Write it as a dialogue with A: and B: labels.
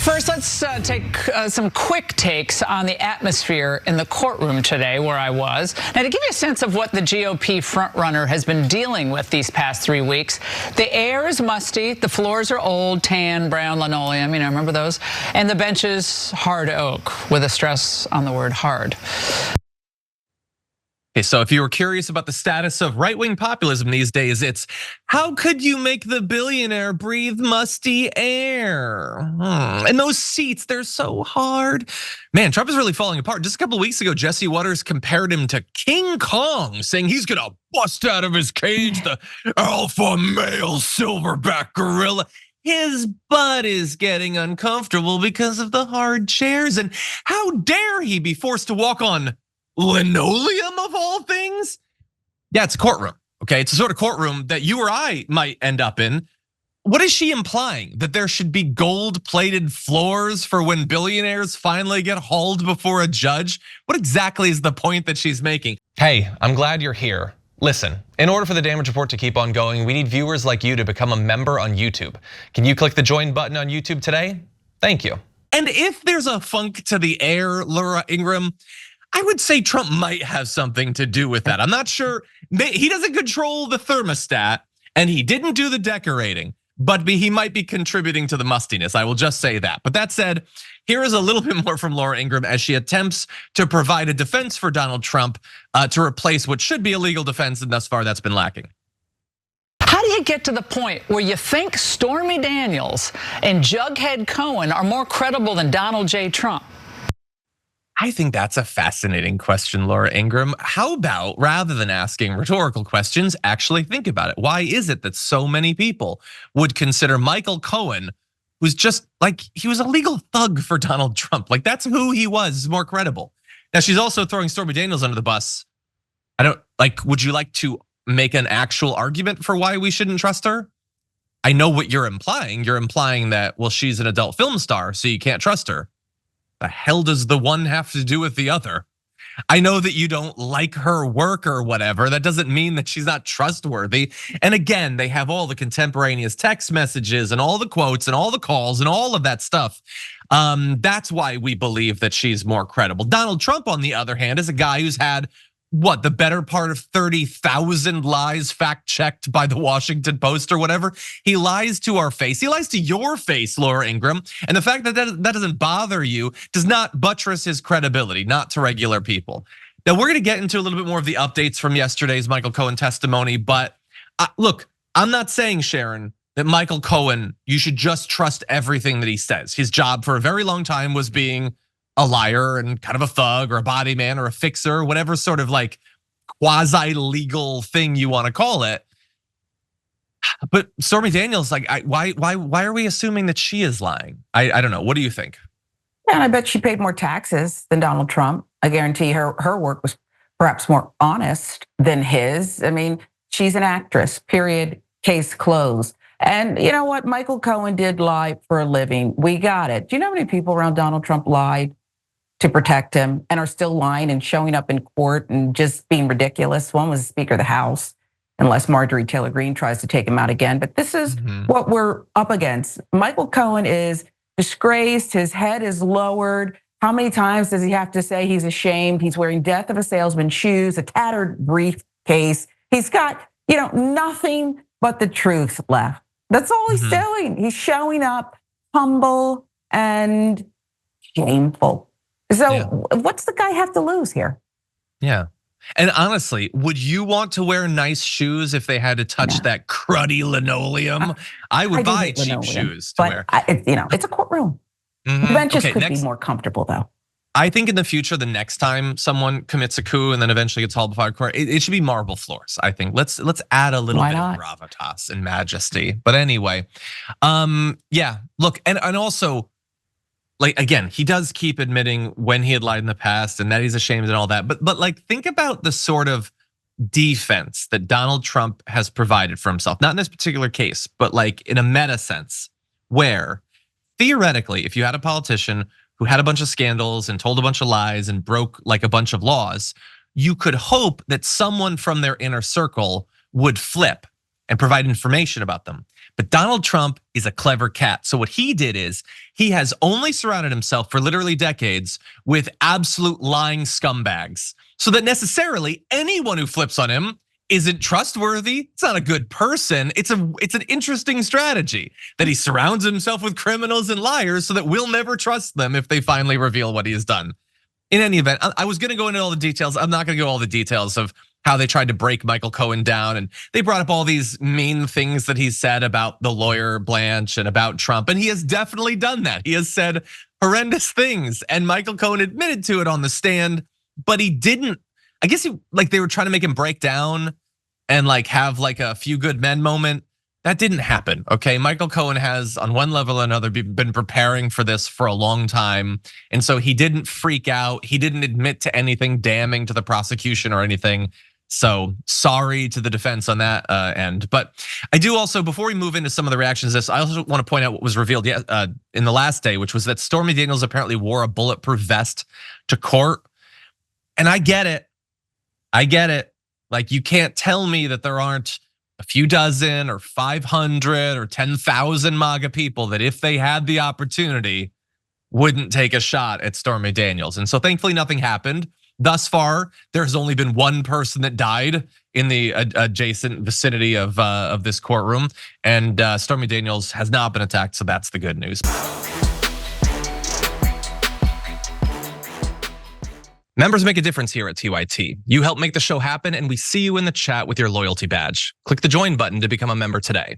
A: First, let's take some quick takes on the atmosphere in the courtroom today, where I was. Now, to give you a sense of what the GOP frontrunner has been dealing with these past 3 weeks, the air is musty, the floors are old, tan, brown linoleum, remember those? And the benches, hard oak, with a stress on the word hard.
B: Okay, so if you were curious about the status of right-wing populism these days, it's how could you make the billionaire breathe musty air? And those seats, they're so hard. Man, Trump is really falling apart. Just a couple of weeks ago, Jesse Waters compared him to King Kong, saying he's gonna bust out of his cage the alpha male silverback gorilla. His butt is getting uncomfortable because of the hard chairs. And how dare he be forced to walk on linoleum of all things? Yeah, it's a courtroom, okay? It's a sort of courtroom that you or I might end up in. What is she implying? That there should be gold-plated floors for when billionaires finally get hauled before a judge? What exactly is the point that she's making?
C: Hey, I'm glad you're here. Listen, in order for the damage report to keep on going, we need viewers like you to become a member on YouTube. Can you click the join button on YouTube today? Thank you.
B: And if there's a funk to the air, Laura Ingraham, I would say Trump might have something to do with that. I'm not sure. He doesn't control the thermostat and he didn't do the decorating, but he might be contributing to the mustiness. I will just say that. But that said, here is a little bit more from Laura Ingraham as she attempts to provide a defense for Donald Trump to replace what should be a legal defense, and thus far that's been lacking.
A: How do you get to the point where you think Stormy Daniels and Jughead Cohen are more credible than Donald J. Trump?
B: I think that's a fascinating question, Laura Ingraham. How about, rather than asking rhetorical questions, actually think about it? Why is it that so many people would consider Michael Cohen, who's just like, he was a legal thug for Donald Trump, like that's who he was, more credible? Now she's also throwing Stormy Daniels under the bus. Would you like to make an actual argument for why we shouldn't trust her? I know what you're implying. You're implying that, well, she's an adult film star, so you can't trust her. The hell does the one have to do with the other? I know that you don't like her work or whatever. That doesn't mean that she's not trustworthy. And again, they have all the contemporaneous text messages and all the quotes and all the calls and all of that stuff. That's why we believe that she's more credible. Donald Trump, on the other hand, is a guy who's had the better part of 30,000 lies fact-checked by the Washington Post or whatever. He lies to our face. He lies to your face, Laura Ingraham. And the fact that that doesn't bother you does not buttress his credibility, not to regular people. Now, we're gonna get into a little bit more of the updates from yesterday's Michael Cohen testimony, but look, I'm not saying, Sharon, that Michael Cohen, you should just trust everything that he says. His job for a very long time was being a liar and kind of a thug or a body man or a fixer, whatever sort of like quasi-legal thing you want to call it. But Stormy Daniels, why are we assuming that she is lying? I don't know. What do you think?
D: Yeah, and I bet she paid more taxes than Donald Trump. I guarantee her work was perhaps more honest than his. I mean, she's an actress, period, case closed. And you know what? Michael Cohen did lie for a living. We got it. Do you know how many people around Donald Trump lied to protect him and are still lying and showing up in court and just being ridiculous? One was the Speaker of the House, unless Marjorie Taylor Greene tries to take him out again. But this is what we're up against. Michael Cohen is disgraced. His head is lowered. How many times does he have to say he's ashamed? He's wearing death of a salesman shoes, a tattered briefcase. He's got, nothing but the truth left. That's all he's doing. He's showing up humble and shameful. So what's the guy have to lose here?
B: Yeah. And honestly, would you want to wear nice shoes if they had to touch that cruddy linoleum? I would buy cheap shoes to wear.
D: It's a courtroom. The benches could be more comfortable though.
B: I think in the future, the next time someone commits a coup and then eventually gets hauled before court, it should be marble floors. I think let's add a little bit of gravitas and majesty. But anyway, yeah. Look, and also, again, he does keep admitting when he had lied in the past and that he's ashamed and all that. But think about the sort of defense that Donald Trump has provided for himself, not in this particular case, but in a meta sense, where theoretically, if you had a politician who had a bunch of scandals and told a bunch of lies and broke a bunch of laws, you could hope that someone from their inner circle would flip and provide information about them. But Donald Trump is a clever cat. So what he did is he has only surrounded himself for literally decades with absolute lying scumbags, so that necessarily anyone who flips on him isn't trustworthy. It's not a good person. It's an interesting strategy that he surrounds himself with criminals and liars so that we'll never trust them if they finally reveal what he has done. In any event, I was gonna go into all the details. I'm not gonna go all the details of how they tried to break Michael Cohen down, and they brought up all these mean things that he said about the lawyer Blanche and about Trump, and he has definitely done that. He has said horrendous things, and Michael Cohen admitted to it on the stand, but he didn't. I guess they were trying to make him break down and have a few good men moment. That didn't happen, okay? Michael Cohen has, on one level or another, been preparing for this for a long time. And so he didn't freak out. He didn't admit to anything damning to the prosecution or anything. So sorry to the defense on that end. But I do also, before we move into some of the reactions to this, I also want to point out what was revealed in the last day, which was that Stormy Daniels apparently wore a bulletproof vest to court. And I get it. You can't tell me that there aren't a few dozen or 500 or 10,000 MAGA people that, if they had the opportunity, wouldn't take a shot at Stormy Daniels. And so thankfully nothing happened. Thus far, there's only been one person that died in the adjacent vicinity of this courtroom, and Stormy Daniels has not been attacked, so that's the good news. Members make a difference here at TYT. You help make the show happen, and we see you in the chat with your loyalty badge. Click the join button to become a member today.